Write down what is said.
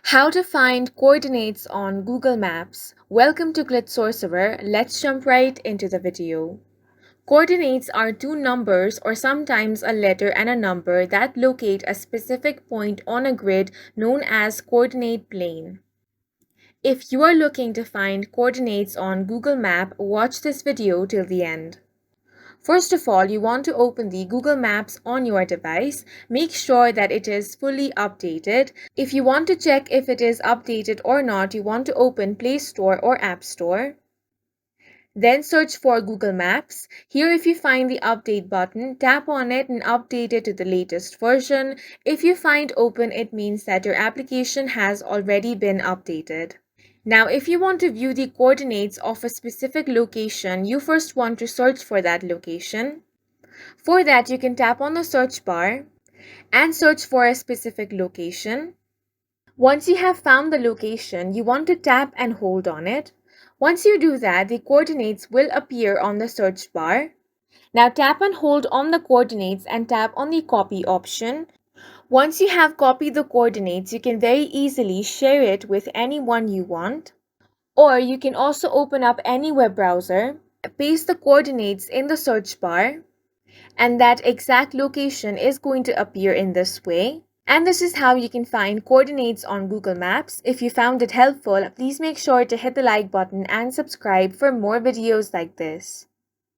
How to find coordinates on Google Maps. Welcome to Grid Sorcerer. Let's jump right into the video. Coordinates are two numbers or sometimes a letter and a number that locate a specific point on a grid known as coordinate plane. If you are looking to find coordinates on Google Map, watch this video till the end. First of all, you want to open the Google Maps on your device. Make sure that it is fully updated. If you want to check if it is updated or not, you want to open Play Store or App Store. Then search for Google Maps. Here, if you find the update button, tap on it and update it to the latest version. If you find open, it means that your application has already been updated. Now, if you want to view the coordinates of a specific location, you first want to search for that location. For that, you can tap on the search bar and search for a specific location. Once you have found the location, you want to tap and hold on it. Once you do that, the coordinates will appear on the search bar. Now tap and hold on the coordinates and tap on the copy option. Once you have copied the coordinates, you can very easily share it with anyone you want. Or you can also open up any web browser, paste the coordinates in the search bar, and that exact location is going to appear in this way. And this is how you can find coordinates on Google Maps. If you found it helpful, please make sure to hit the like button and subscribe for more videos like this.